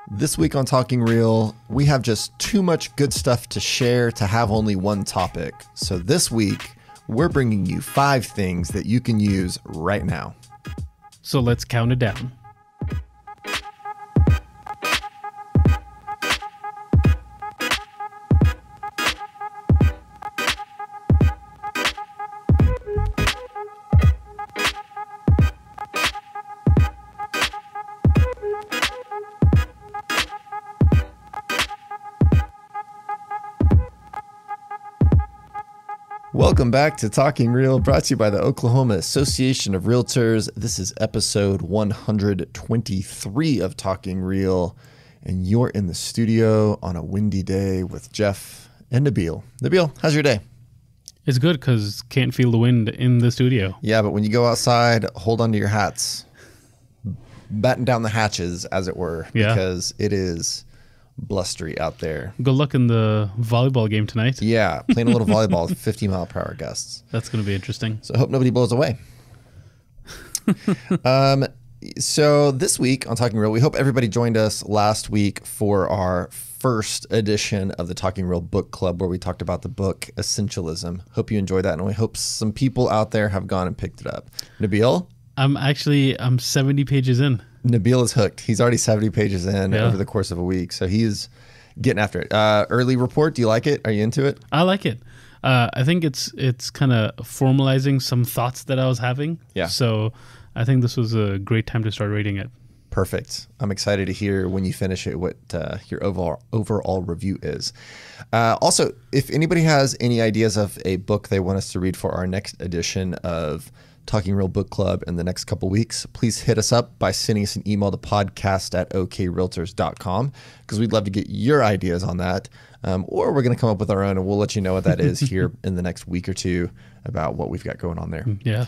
This week on Talking Real, we have just too much good stuff to share to have only one topic. So this week, we're bringing you 5 things that you can use right now. So let's count it down. Welcome back to Talking Real, brought to you by the Oklahoma Association of Realtors. This is episode 123 of Talking Real, and you're in the studio on a windy day with Jeff and Nabil. Nabil, how's your day? It's good because can't feel the wind in the studio. Yeah, but when you go outside, hold on to your hats. Batten down the hatches, as it were, because it is blustery out there. Good luck in the volleyball game tonight. Yeah, playing a little volleyball with 50-mile-per-hour gusts. That's going to be interesting. So I hope nobody blows away. So this week on Talking Real, we hope everybody joined us last week for our first edition of the Talking Real Book Club, where we talked about the book Essentialism. Hope you enjoyed that, and we hope some people out there have gone and picked it up. Nabil? I'm 70 pages in. Nabil is hooked. He's already 70 pages in over the course of a week, so he's getting after it. Early report, do you like it? Are you into it? I like it. I think it's kind of formalizing some thoughts that I was having. Yeah. So I think this was a great time to start reading it. Perfect. I'm excited to hear when you finish it what your overall review is. Also, if anybody has any ideas of a book they want us to read for our next edition of Talking Real Book Club in the next couple weeks, please hit us up by sending us an email to podcast@okrealtors.com, because we'd love to get your ideas on that. Or we're going to come up with our own, and we'll let you know what that is here in the next week or two about what we've got going on there. Yeah.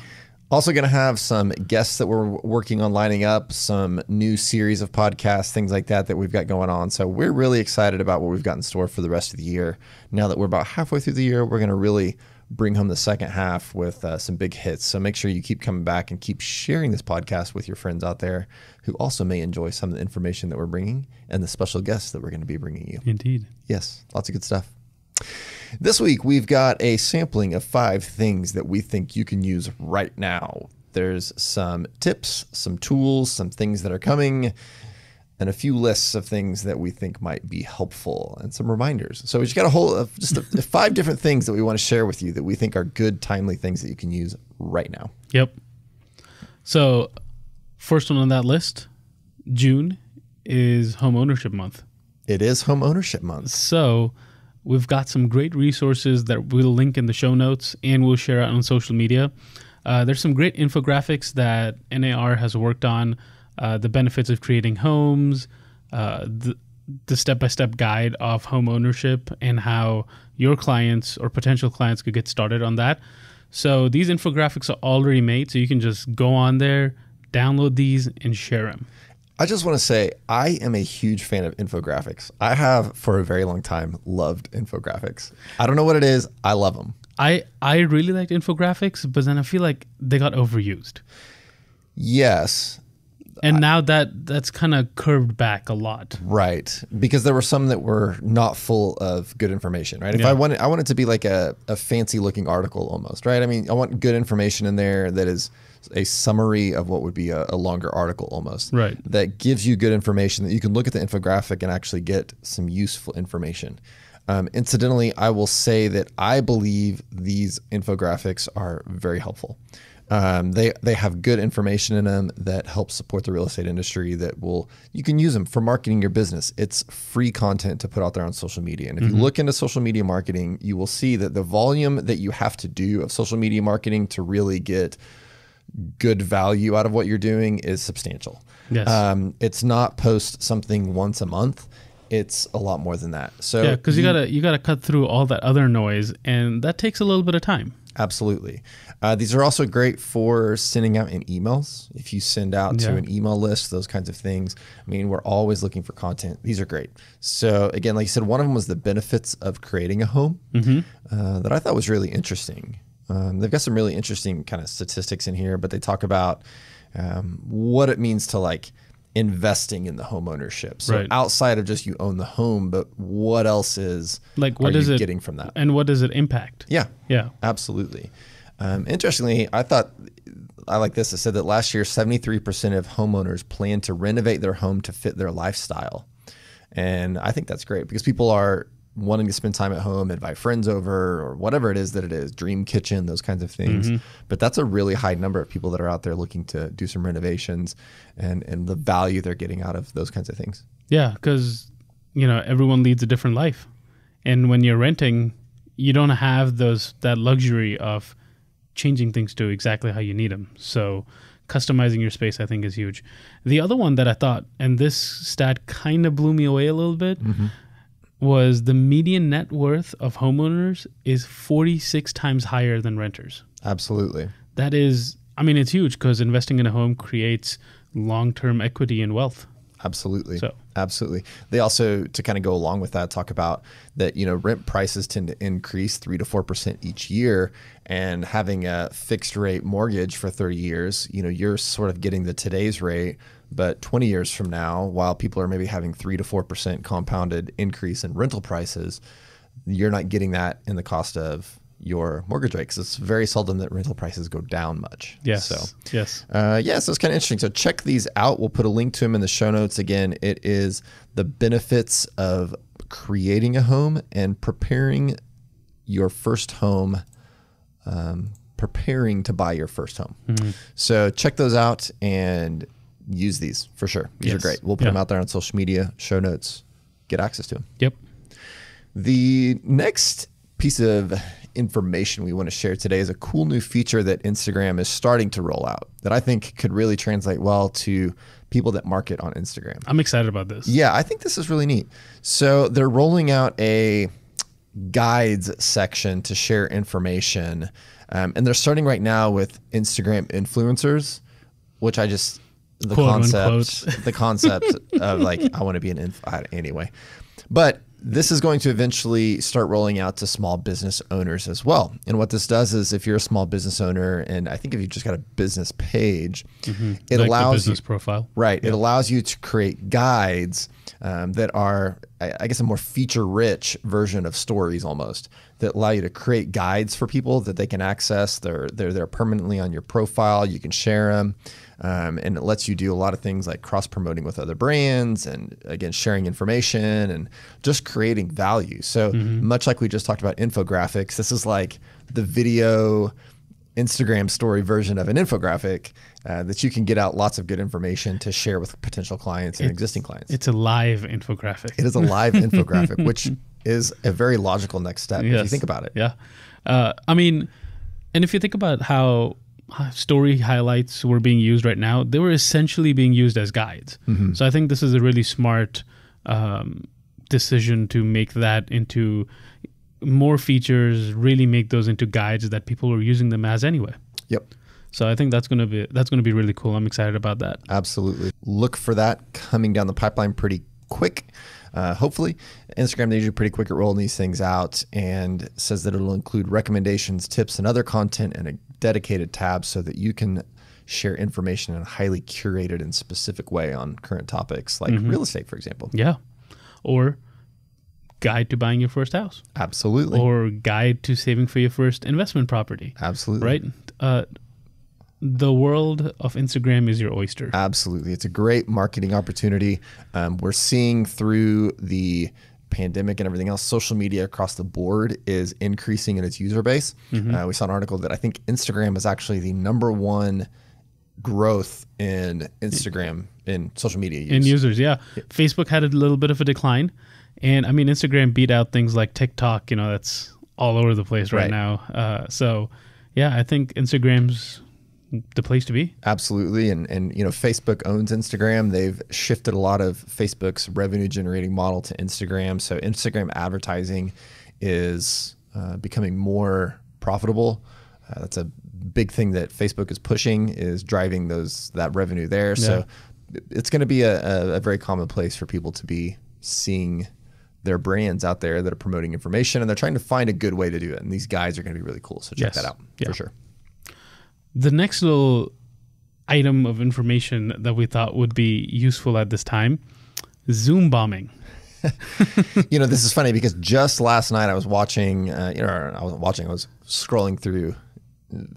Also going to have some guests that we're working on lining up, some new series of podcasts, things like that we've got going on. So we're really excited about what we've got in store for the rest of the year. Now that we're about halfway through the year, we're going to really bring home the second half with some big hits. So make sure you keep coming back and keep sharing this podcast with your friends out there who also may enjoy some of the information that we're bringing and the special guests that we're going to be bringing you. Indeed. Yes, lots of good stuff. This week, we've got a sampling of 5 things that we think you can use right now. There's some tips, some tools, some things that are coming, and a few lists of things that we think might be helpful and some reminders. So we just got a whole of just 5 different things that we want to share with you that we think are good, timely things that you can use right now. Yep. So first one on that list, June is home ownership month. It is home ownership month. So we've got some great resources that we'll link in the show notes and we'll share out on social media. There's some great infographics that NAR has worked on. The benefits of creating homes, the step-by-step guide of home ownership, and how your clients or potential clients could get started on that. So these infographics are already made, so you can just go on there, download these, and share them. I just want to say I am a huge fan of infographics. I have for a very long time loved infographics. I don't know what it is. I love them. I really liked infographics, but then I feel like they got overused. Yes. And now that's kind of curved back a lot. Right. Because there were some that were not full of good information, right? If Yeah. I want it to be like a fancy looking article almost, right? I mean, I want good information in there that is a summary of what would be a longer article almost. Right. That gives you good information that you can look at the infographic and actually get some useful information. Incidentally, I will say that I believe these infographics are very helpful. They have good information in them that helps support the real estate industry you can use them for marketing your business. It's free content to put out there on social media. And if you look into social media marketing, you will see that the volume that you have to do of social media marketing to really get good value out of what you're doing is substantial. Yes. It's not post something once a month. It's a lot more than that. So yeah, because you gotta cut through all that other noise, and that takes a little bit of time. Absolutely. These are also great for sending out in emails. If you send out to an email list, those kinds of things. I mean, we're always looking for content. These are great. So again, like you said, one of them was the benefits of creating a home that I thought was really interesting. They've got some really interesting kind of statistics in here, but they talk about what it means to like investing in the home ownership. So Right. outside of just you own the home, but what else is Like, what are is you it getting from that? and what does it impact? Yeah, Yeah. absolutely. Interestingly, I thought I like this. It said that last year, 73% of homeowners plan to renovate their home to fit their lifestyle. And I think that's great because people are wanting to spend time at home, invite friends over, or whatever it is that it is, dream kitchen, those kinds of things. But that's a really high number of people that are out there looking to do some renovations and the value they're getting out of those kinds of things. Yeah, because everyone leads a different life, and when you're renting, you don't have that luxury of changing things to exactly how you need them. So customizing your space, I think, is huge. The other one that I thought, and this stat kind of blew me away a little bit, was the median net worth of homeowners is 46 times higher than renters. Absolutely. That is, it's huge because investing in a home creates long-term equity and wealth. Absolutely. So. Absolutely. They also, to kind of go along with that, talk about that, rent prices tend to increase 3 to 4% each year, and having a fixed rate mortgage for 30 years, you're sort of getting the today's rate, but 20 years from now, while people are maybe having 3 to 4% compounded increase in rental prices, you're not getting that in the cost of your mortgage rate, because it's very seldom that rental prices go down much. Yes. So, yes. So it's kind of interesting. So check these out. We'll put a link to them in the show notes. Again, it is the benefits of creating a home and preparing your first home, preparing to buy your first home. So check those out and use these for sure. These are great. We'll put them out there on social media, show notes, get access to them. Yep. The next piece of information we want to share today is a cool new feature that Instagram is starting to roll out that I think could really translate well to people that market on Instagram. I'm excited about this. Yeah, I think this is really neat. So they're rolling out a guides section to share information. And they're starting right now with Instagram influencers, which I just, the concept of like, I want to be an anyway. But this is going to eventually start rolling out to small business owners as well. And what this does is, if you're a small business owner, and I think if you've just got a business page, it allows the business profile. Right. Yeah. It allows you to create guides that are, I guess, a more feature-rich version of stories almost, that allow you to create guides for people that they can access. They're there permanently on your profile. You can share them. And it lets you do a lot of things like cross-promoting with other brands, and again, sharing information and just creating value. So much like we just talked about infographics, this is like the video Instagram story version of an infographic that you can get out lots of good information to share with potential clients and existing clients. It's a live infographic. It is a live infographic, which is a very logical next step if you think about it. Yeah. And if you think about how story highlights were being used right now, they were essentially being used as guides. So I think this is a really smart decision to make that into more features, really make those into guides that people are using them as anyway. Yep. So I think that's going to be really cool. I'm excited about that. Absolutely. Look for that coming down the pipeline pretty quick. Hopefully. Instagram, they're usually pretty quick at rolling these things out, and says that it'll include recommendations, tips, and other content in a dedicated tab so that you can share information in a highly curated and specific way on current topics like real estate, for example. Yeah. Or guide to buying your first house. Absolutely. Or guide to saving for your first investment property. Absolutely. Right? The world of Instagram is your oyster. Absolutely. It's a great marketing opportunity. We're seeing through the pandemic and everything else, social media across the board is increasing in its user base. We saw an article that I think Instagram is actually the #1 growth in Instagram in social media use. In users, yeah. Facebook had a little bit of a decline. And Instagram beat out things like TikTok, that's all over the place right now. So yeah, I think Instagram's the place to be. Absolutely. And Facebook owns Instagram. They've shifted a lot of Facebook's revenue generating model to Instagram. So Instagram advertising is becoming more profitable. That's a big thing that Facebook is pushing, is driving that revenue there. Yeah. So it's going to be a very common place for people to be seeing their brands out there that are promoting information, and they're trying to find a good way to do it. And these guides are going to be really cool. So check that out for sure. The next little item of information that we thought would be useful at this time. Zoom bombing. This is funny because just last night I was watching, I was scrolling through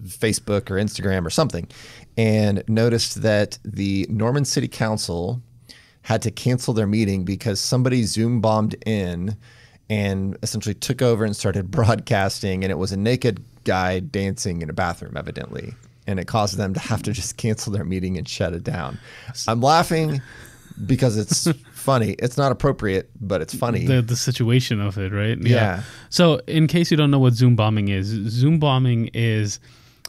Facebook or Instagram or something and noticed that the Norman City Council had to cancel their meeting because somebody Zoom bombed in and essentially took over and started broadcasting, and it was a naked guy dancing in a bathroom, evidently. And it caused them to have to just cancel their meeting and shut it down. I'm laughing because it's funny. It's not appropriate, but it's funny. The situation of it, right? Yeah. So in case you don't know what Zoom bombing is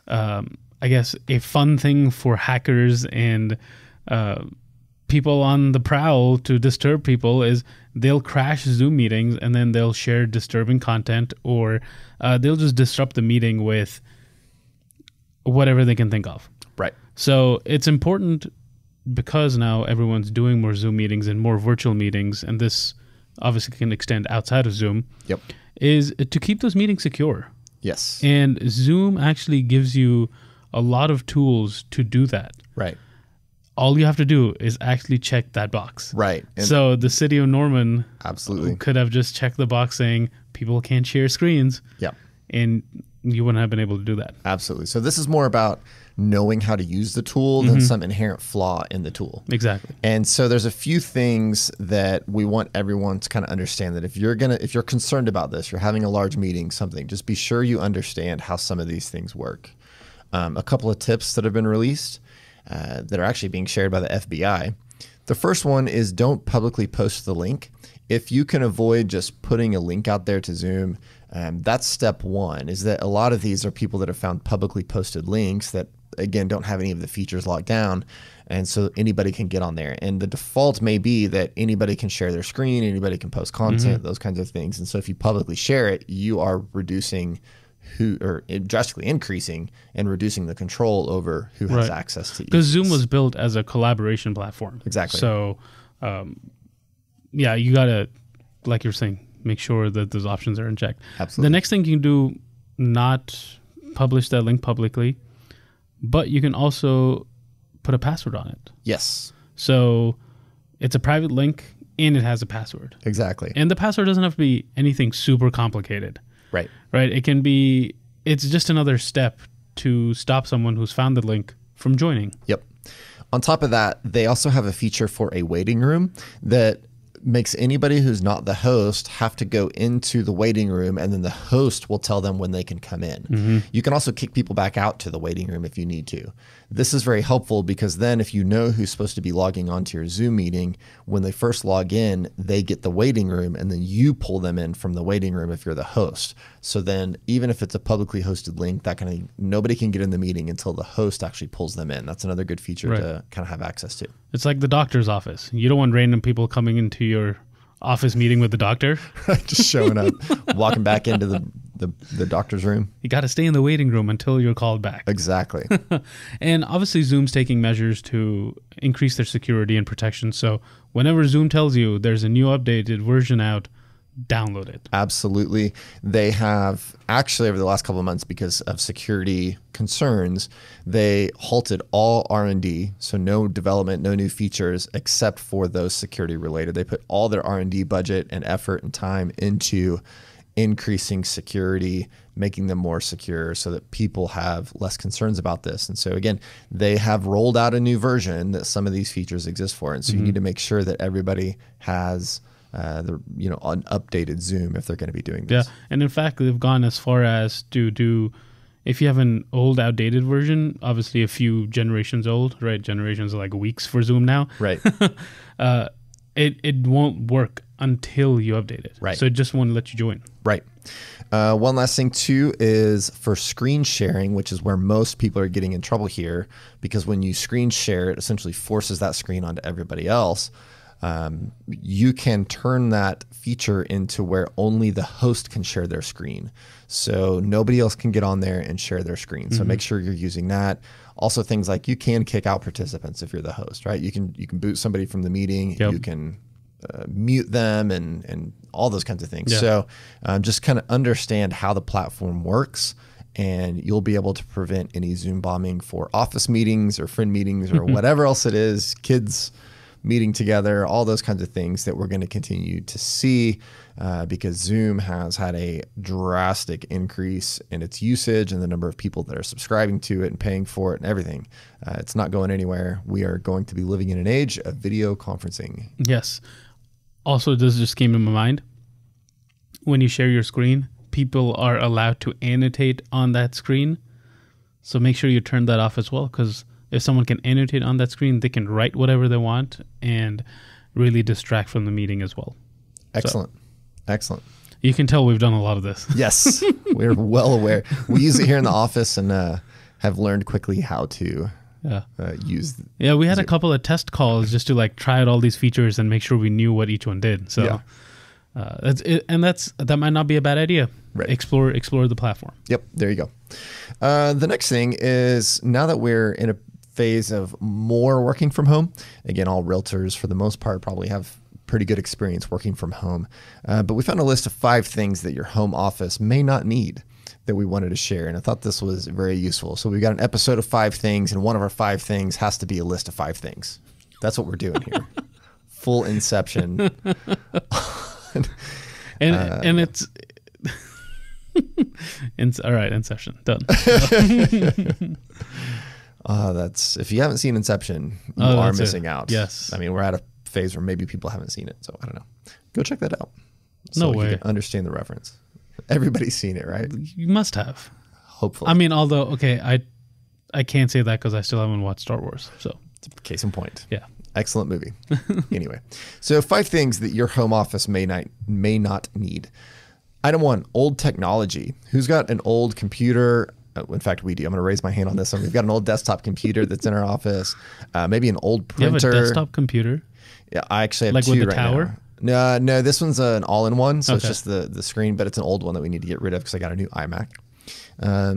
I guess a fun thing for hackers and people on the prowl to disturb people. Is they'll crash Zoom meetings and then they'll share disturbing content, or they'll just disrupt the meeting with whatever they can think of. Right. So it's important because now everyone's doing more Zoom meetings and more virtual meetings, and this obviously can extend outside of Zoom. Yep. Is to keep those meetings secure. Yes. And Zoom actually gives you a lot of tools to do that. Right. All you have to do is actually check that box. Right. And so the city of Norman absolutely could have just checked the box saying people can't share screens. Yep. And you wouldn't have been able to do that. Absolutely. So this is more about knowing how to use the tool than some inherent flaw in the tool. Exactly. And so there's a few things that we want everyone to kind of understand, that if you're concerned about this, you're having a large meeting, something, just be sure you understand how some of these things work. A couple of tips that have been released that are actually being shared by the FBI. The first one is don't publicly post the link. If you can avoid just putting a link out there to Zoom, that's step one, is that a lot of these are people that have found publicly posted links that, again, don't have any of the features locked down. And so anybody can get on there. And the default may be that anybody can share their screen, anybody can post content, those kinds of things. And so if you publicly share it, you are reducing drastically increasing and reducing the control over who has access to you. Because Zoom was built as a collaboration platform. Exactly. So, you got to, like you're saying, make sure that those options are in check. Absolutely. The next thing you can do, not publish that link publicly, but you can also put a password on it. Yes. So it's a private link and it has a password. Exactly. And the password doesn't have to be anything super complicated. Right. Right. It's just another step to stop someone who's found the link from joining. Yep. On top of that, they also have a feature for a waiting room that makes anybody who's not the host have to go into the waiting room, and then the host will tell them when they can come in. You can also kick people back out to the waiting room if you need to. This is very helpful because then if you know who's supposed to be logging onto your Zoom meeting, when they first log in, they get the waiting room, and then you pull them in from the waiting room if you're the host. So then even if it's a publicly hosted link, nobody can get in the meeting until the host actually pulls them in. That's another good feature to kind of have access to. It's like the doctor's office. You don't want random people coming into your office meeting with the doctor. Just showing up, walking back into the doctor's room. You got to stay in the waiting room until you're called back. Exactly. And obviously Zoom's taking measures to increase their security and protection. So whenever Zoom tells you there's a new updated version out, download it. Absolutely. They have actually, over the last couple of months, because of security concerns, they halted all R&D. So no development, no new features, except for those security related. They put all their R&D budget and effort and time into increasing security, making them more secure so that people have less concerns about this. And so again, they have rolled out a new version that some of these features exist for. And so you need to make sure that everybody has an updated Zoom if they're going to be doing this. Yeah, and in fact, they've gone as far as to do, if you have an old, outdated version, obviously a few generations old, right? Generations are like weeks for Zoom now. Right. It won't work until you update it. Right. So it just won't let you join. Right. One last thing too is for screen sharing, which is where most people are getting in trouble here, because when you screen share, it essentially forces that screen onto everybody else. You can turn that feature into where only the host can share their screen. So nobody else can get on there and share their screen. So make sure you're using that. Also things like you can kick out participants if you're the host, right? You can boot somebody from the meeting. Yep. You can mute them and all those kinds of things. Yeah. So just kind of understand how the platform works and you'll be able to prevent any Zoom bombing for office meetings or friend meetings or whatever else it is, kids meeting together, all those kinds of things that we're going to continue to see because Zoom has had a drastic increase in its usage and the number of people that are subscribing to it and paying for it and everything. It's not going anywhere. We are going to be living in an age of video conferencing. Yes. Also, this just came to my mind. When you share your screen, people are allowed to annotate on that screen. So make sure you turn that off as well, because if someone can annotate on that screen, they can write whatever they want and really distract from the meeting as well. Excellent. Excellent. You can tell we've done a lot of this. Yes, we're well aware. We use it here in the office and have learned quickly how to use. Yeah, we had Zoom. a couple of test calls just to like try out all these features and make sure we knew what each one did. So that's it, and that might not be a bad idea. Right. Explore the platform. Yep, there you go. The next thing is, now that we're in a phase of more working from home, again, all realtors for the most part probably have pretty good experience working from home. But we found a list of 5 things that your home office may not need that we wanted to share. And I thought this was very useful. So we've got an episode of 5 things, and one of our 5 things has to be a list of 5 things. That's what we're doing here. Full Inception. and it's all right. Inception done. That's, if you haven't seen Inception, you are missing out. Yes. I mean, we're at a phase where maybe people haven't seen it, so I don't know. Go check that out. No so way. You can understand the reference. Everybody's seen it, right? You must have. Hopefully. I mean, although, okay, I can't say that because I still haven't watched Star Wars. So case in point. yeah. Excellent movie. Anyway, so 5 things that your home office may not need. Item 1, old technology. Who's got an old computer? In fact, we do. I'm going to raise my hand on this one. We've got an old desktop computer that's in our office. Maybe an old printer. You have a desktop computer? Yeah, I actually have like 2 with the right tower? now. No, this one's an all-in-one, so Okay. it's just the screen, but it's an old one that we need to get rid of because I got a new iMac.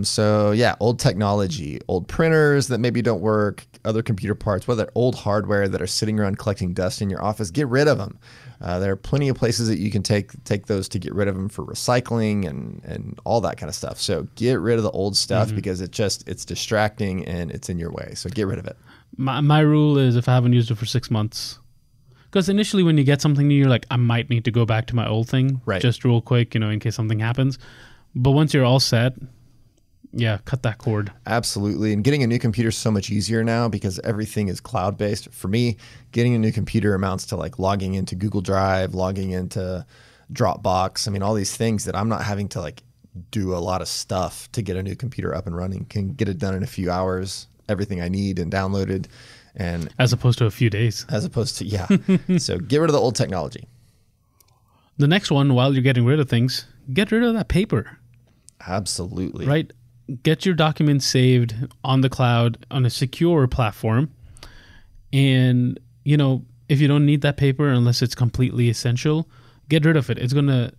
So yeah, old technology, old printers that maybe don't work, other computer parts, whether old hardware that are sitting around collecting dust in your office, get rid of them. There are plenty of places that you can take those to get rid of them for recycling and all that kind of stuff. So get rid of the old stuff because it's distracting and it's in your way. So get rid of it. My rule is if I haven't used it for 6 months, because initially when you get something new, you're like, I might need to go back to my old thing, right, just real quick, in case something happens. But once you're all set, yeah, cut that cord. Absolutely. And getting a new computer is so much easier now because everything is cloud-based. For me, getting a new computer amounts to like logging into Google Drive, logging into Dropbox. I mean, all these things that I'm not having to like do a lot of stuff to get a new computer up and running. Can get it done in a few hours, everything I need and downloaded. And as opposed to a few days. As opposed to, yeah. So get rid of the old technology. The next one, while you're getting rid of things, get rid of that paper. Absolutely. Right? Get your documents saved on the cloud on a secure platform. And, if you don't need that paper unless it's completely essential, get rid of it. It's going to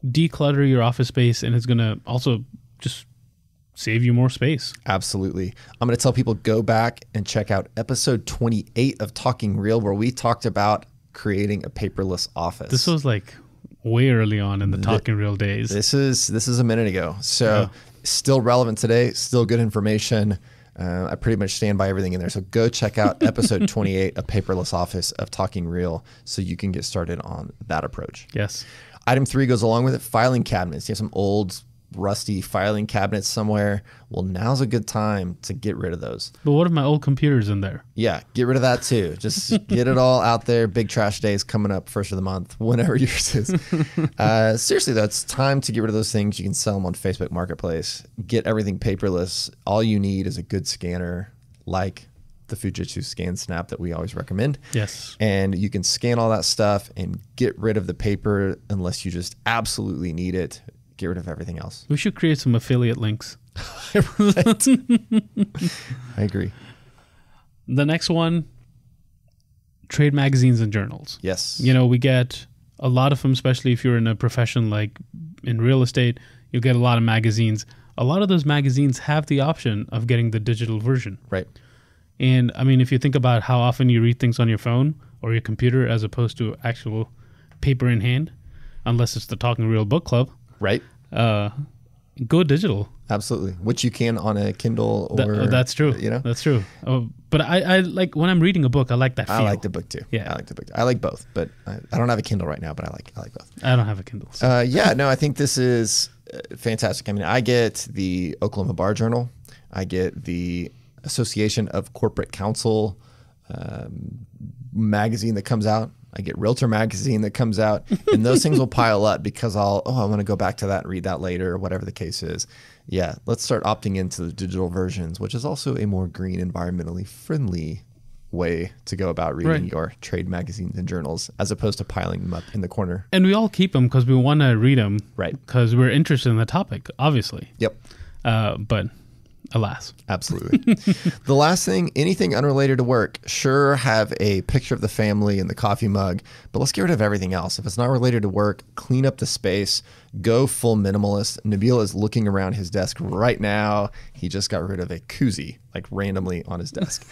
declutter your office space, and it's going to also just save you more space. Absolutely. I'm going to tell people, go back and check out episode 28 of Talking Real, where we talked about creating a paperless office. This was like way early on in the Talking Real days. This is a minute ago. So still relevant today, still good information. I pretty much stand by everything in there. So go check out episode 28, A Paperless Office of Talking Real, so you can get started on that approach. Yes. Item 3 goes along with it, filing cabinets. You have some old, rusty filing cabinets somewhere. Well, now's a good time to get rid of those. But what if my old computer's in there? Yeah, get rid of that too. Just get it all out there. Big trash days coming up, first of the month, whenever yours is. Seriously though, it's time to get rid of those things. You can sell them on Facebook Marketplace. Get everything paperless. All you need is a good scanner, like the Fujitsu Scan Snap that we always recommend. Yes. And you can scan all that stuff and get rid of the paper unless you just absolutely need it. Get rid of everything else. We should create some affiliate links. Right. I agree. The next one, trade magazines and journals. Yes. We get a lot of them, especially if you're in a profession like in real estate, you'll get a lot of magazines. A lot of those magazines have the option of getting the digital version. Right. And I mean, if you think about how often you read things on your phone or your computer as opposed to actual paper in hand, unless it's the Talking Real Book Club. Right. go digital. Absolutely. Which you can on a Kindle or... that's true. That's true. But I like, when I'm reading a book, I like that feel. I like the book too. Yeah. I like the book. I like both, but I don't have a Kindle right now, but I like both. I don't have a Kindle. So. I think this is fantastic. I mean, I get the Oklahoma Bar Journal. I get the Association of Corporate Counsel magazine that comes out. I get Realtor magazine that comes out, and those things will pile up because I want to go back to that and read that later, or whatever the case is. Yeah, let's start opting into the digital versions, which is also a more green, environmentally friendly way to go about reading your trade magazines and journals, as opposed to piling them up in the corner. And we all keep them because we want to read them, right? Because we're interested in the topic, obviously. Yep. But alas. Absolutely. The last thing, anything unrelated to work, sure, have a picture of the family and the coffee mug, but let's get rid of everything else. If it's not related to work, clean up the space, go full minimalist. Nabil is looking around his desk right now. He just got rid of a koozie, like randomly on his desk.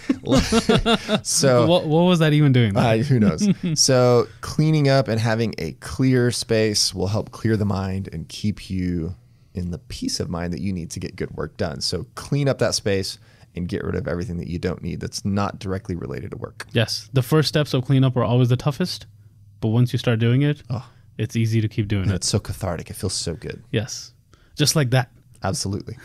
So what was that even doing? Who knows? So cleaning up and having a clear space will help clear the mind and keep you in the peace of mind that you need to get good work done. So clean up that space and get rid of everything that you don't need that's not directly related to work. Yes. The first steps of cleanup are always the toughest, but once you start doing it, it's easy to keep doing it. It's so cathartic. It feels so good. Yes. Just like that. Absolutely.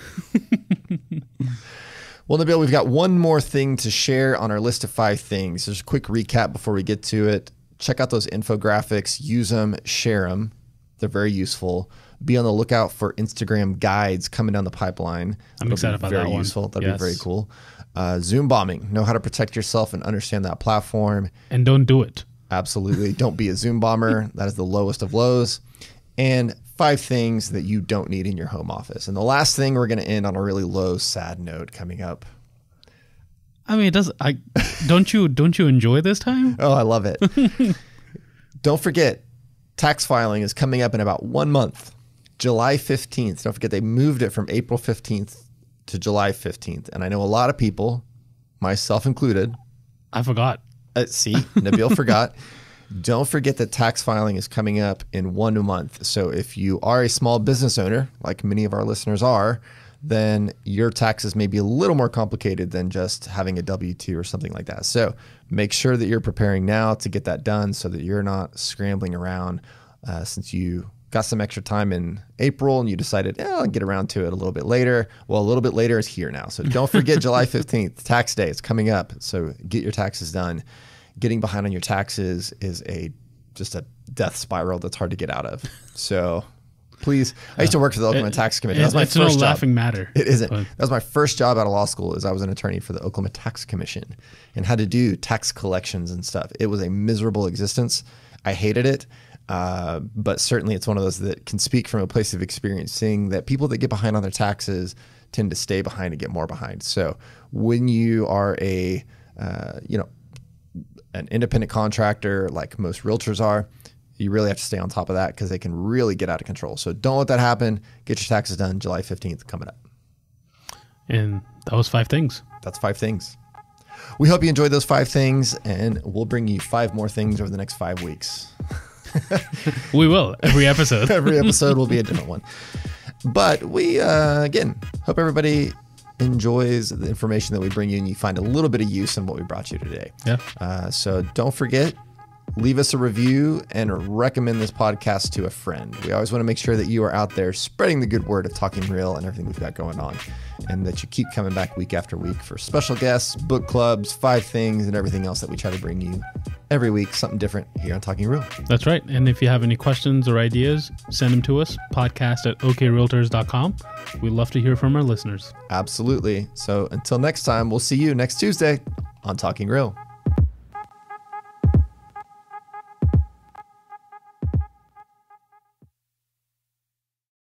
Well, Nabil, we've got one more thing to share on our list of 5 things. There's a quick recap before we get to it. Check out those infographics, use them, share them. They're very useful. Be on the lookout for Instagram guides coming down the pipeline. I'm excited about that one. Very useful. That'd be very cool. Zoom bombing. Know how to protect yourself and understand that platform. And don't do it. Absolutely. Don't be a Zoom bomber. That is the lowest of lows. And 5 things that you don't need in your home office. And the last thing, we're going to end on a really low, sad note coming up. I mean, don't you enjoy this time? Oh, I love it. Don't forget, tax filing is coming up in about 1 month. July 15th. Don't forget, they moved it from April 15th to July 15th. And I know a lot of people, myself included. I forgot. See, Nabil forgot. Don't forget that tax filing is coming up in 1 month. So if you are a small business owner, like many of our listeners are, then your taxes may be a little more complicated than just having a W-2 or something like that. So make sure that you're preparing now to get that done so that you're not scrambling around since you got some extra time in April and you decided, I'll get around to it a little bit later. Well, a little bit later is here now. So don't forget July 15th, tax day. It's coming up. So get your taxes done. Getting behind on your taxes is just a death spiral that's hard to get out of. So please, I used to work for the Oklahoma Tax Commission. That was my first job. Laughing matter. It isn't. That was my first job out of law school. I was an attorney for the Oklahoma Tax Commission and had to do tax collections and stuff. It was a miserable existence. I hated it. But certainly it's one of those that can speak from a place of experience, seeing that people that get behind on their taxes tend to stay behind and get more behind. So when you are an independent contractor, like most realtors are, you really have to stay on top of that because they can really get out of control. So don't let that happen. Get your taxes done. July 15th coming up. And that was 5 things. That's 5 things. We hope you enjoyed those 5 things, and we'll bring you 5 more things over the next 5 weeks. We will. Every episode. Every episode will be a different one. But we, again, hope everybody enjoys the information that we bring you and you find a little bit of use in what we brought you today. Yeah. So don't forget, leave us a review and recommend this podcast to a friend. We always want to make sure that you are out there spreading the good word of Talking Real and everything we've got going on, and that you keep coming back week after week for special guests, book clubs, 5 things, and everything else that we try to bring you every week, something different here on Talking Real. That's right. And if you have any questions or ideas, send them to us, podcast@okrealtors.com. We'd love to hear from our listeners. Absolutely. So until next time, we'll see you next Tuesday on Talking Real.